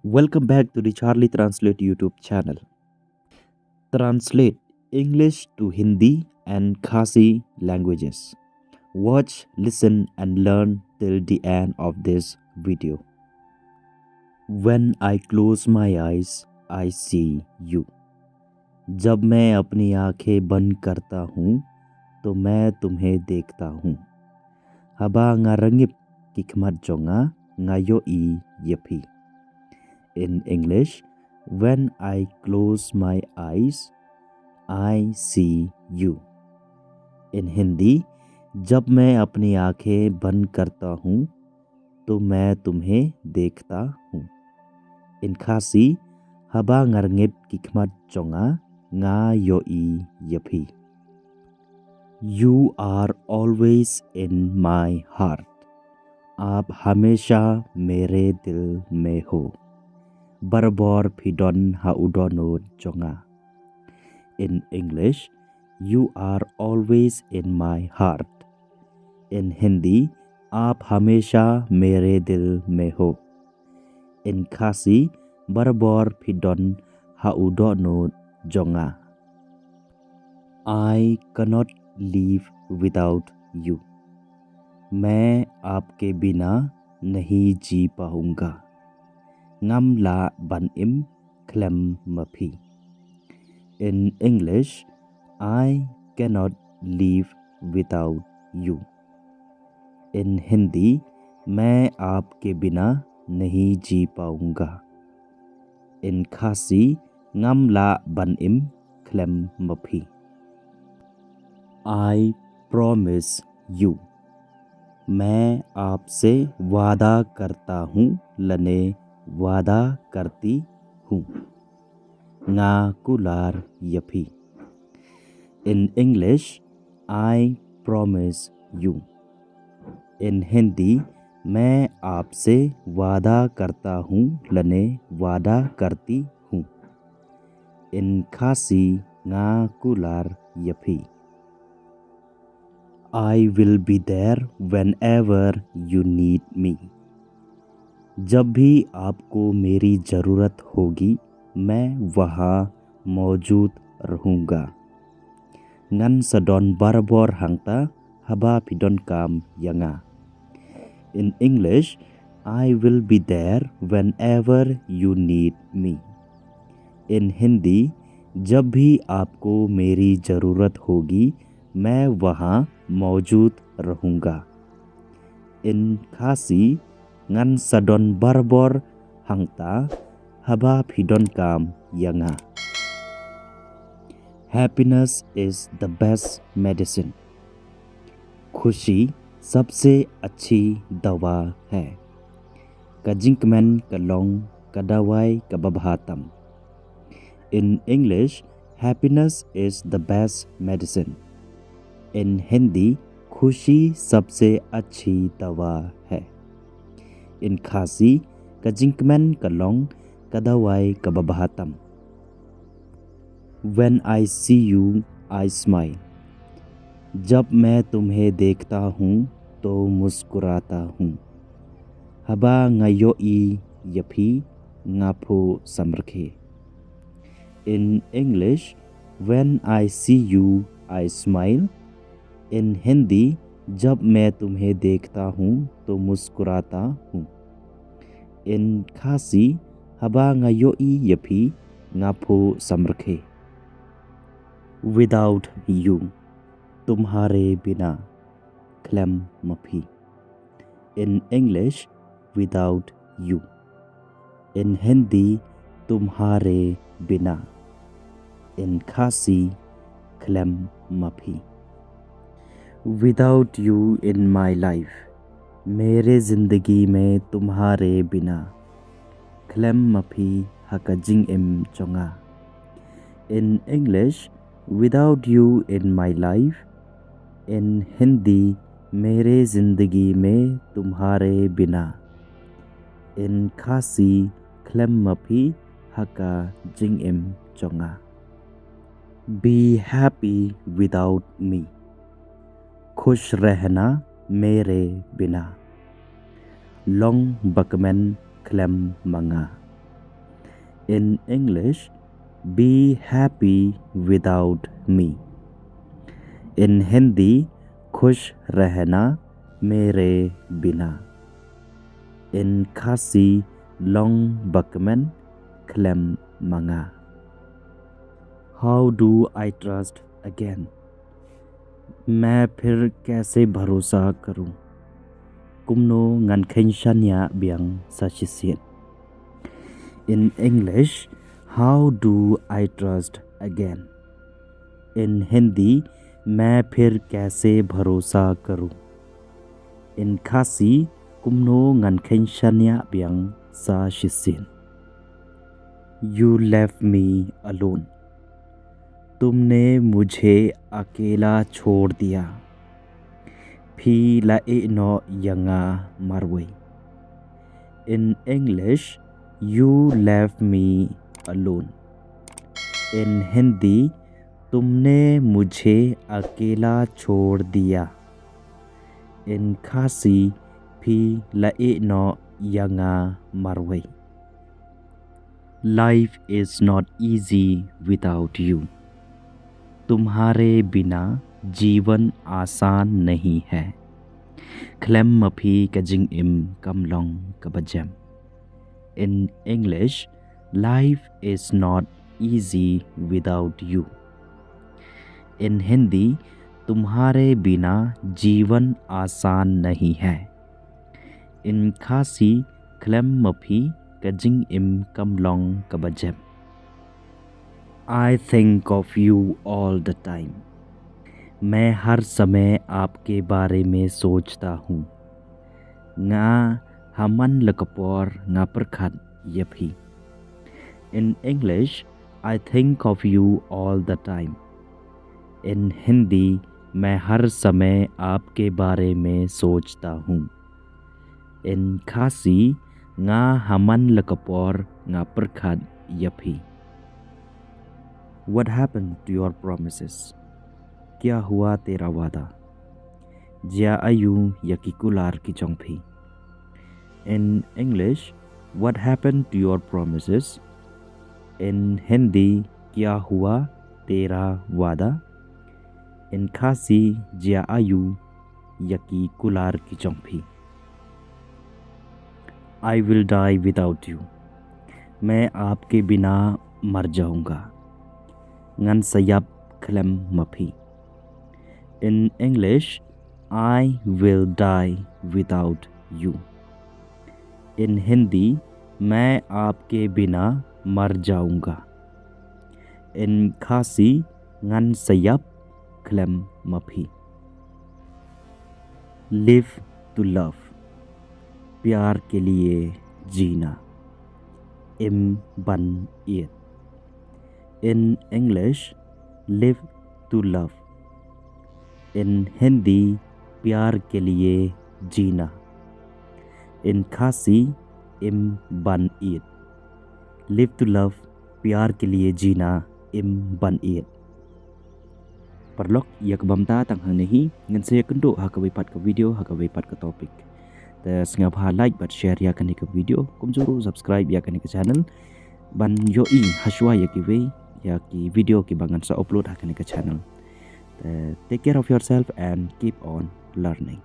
Welcome back to the Charlie Translate YouTube channel. Translate English to Hindi and Khasi languages. Watch, listen, and learn till the end of this video. When I close my eyes, I see you. जब मैं अपनी आंखें बंद करता हूँ तो मैं तुम्हें देखता हूँ. Haba ngarangip kikmat jonga ngayo I yepi. In English, when I close my eyes, I see you. In Hindi, जब मैं अपनी आंखें बंद करता हूँ तो मैं तुम्हें देखता हूँ. In Khasi, haba ngarngip kikmat jonga nga yoi yapi. You are always in my heart. आप हमेशा मेरे दिल में हो. Barbor pidon haudono jonga. In English, you are always in my heart. In Hindi, आप हमेशा मेरे दिल में हो. In Khasi, barbor pidon haudono jonga. I cannot live without you. मैं आपके बिना नहीं जी पाऊंगा. Ngam la ban im klem mapi. In English, I cannot live without you. In Hindi, मैं आपके बिना नहीं जी पाऊंगा. In Khasi, ngam la ban im klem mapi. I promise you. मैं आपसे वादा करता हूँ लने वादा करती हूँ. Nga kular yapi. In English, I promise you. In Hindi, मैं आपसे वादा करता हूँ लने वादा करती हूँ. In Khasi, nga kular yapi. I will be there whenever you need me. जब भी आपको मेरी ज़रूरत होगी मैं वहाँ मौजूद रहूँगा. Ngan sadon barbor hangta haba pidon kam yanga. In English, I will be there whenever you need me. In Hindi, जब भी आपको मेरी ज़रूरत होगी मैं वहाँ मौजूद रहूँगा. In Khasi, ngan sadon barbor hangta haba pidon kam yanga. Happiness is the best medicine. खुशी सबसे अच्छी दवा है. Kajinkmen kalong kadawai kababhatam. In English, happiness is the best medicine. In Hindi, खुशी सबसे अच्छी दवा है. In Khasi, kajinkmen kalong kadawai kababhatam. When I see you, I smile. जब मैं तुम्हें देखता हूँ तो मुस्कुराता हूँ. Haba ngayo I yapi ngapo samrke. In English, when I see you, I smile. In Hindi, जब मैं तुम्हें देखता हूँ तो मुस्कुराता हूँ. In Khasi, haba ngayo I yapi ngapo samrke. Without you, तुम्हारे बिना klem mapi. In English, without you. In Hindi, तुम्हारे बिना. In Khasi, klem mapi. Without you in my life, मेरे ज़िंदगी में तुम्हारे बिना. Klem mapi hakajing im chonga. In English, without you in my life. In Hindi, मेरे ज़िंदगी में तुम्हारे बिना. In Khasi, klem mapi haka jing im chonga. Be happy without me. खुश रहना मेरे बिना. Long bakmen klem manga. In English, be happy without me. In Hindi, खुश रहना मेरे बिना. In Khasi, long bakman klem manga. How do I trust again? मैं फिर कैसे भरोसा करूं? Kumno ngan khenshanya biang sa shisien. In English, how do I trust again? In Hindi, मैं फिर कैसे भरोसा करूं? In Khasi, kumno ngan khenshanya biang sa shisien. You left me alone. तुमने मुझे अकेला छोड़ दिया. Phi la e no yanga marway. In English, you left me alone. In Hindi, तुमने मुझे अकेला छोड़ दिया. In Khasi, phi la e no yanga marway. Life is not easy without you. तुम्हारे बिना जीवन आसान नहीं है. Klem mapi kajing im kamlong kabajam. In English, life is not easy without you. In Hindi, तुम्हारे बिना जीवन आसान नहीं है. In Khasi, klem mapi kajing im kamlong kabajam. I think of you all the time. मैं हर समय आपके बारे में सोचता हूँ. Nga haman lekapor nga perkhat yepi. In English, I think of you all the time. In Hindi, मैं हर समय आपके बारे में सोचता हूँ. In Khasi, nga haman lekapor nga perkhat yepi. What happened to your promises? क्या हुआ तेरा वादा? Jia ayu yakikular ki jongphi. In English, what happened to your promises? In Hindi, क्या हुआ तेरा वादा? In Khasi, jia ayu yakikular ki jongphi. I will die without you. मैं आपके बिना मर जाऊंगा. Ngan sayap klem mapi. In English, I will die without you. In Hindi, मैं आपके बिना मर जाऊंगा. In Khasi, ngan sayap klem mapi. Live to love. प्यार के लिए जीना. Im ban it. In English, live to love. In Hindi, प्यार के लिए जीना. In Khasi, im ban it. Live to love, प्यार के लिए जीना, im ban it. Parlok yak bamta tang hang nahi ngan se kendo hakawi pat ka video hakawi pat ka topic. Ta sngewbha like but share ya kan ka video kumjuru subscribe ya kan ka channel ban yo i haswa ya ki ya ki video ki bangan sa upload hakan ka channel. Take care of yourself and keep on learning.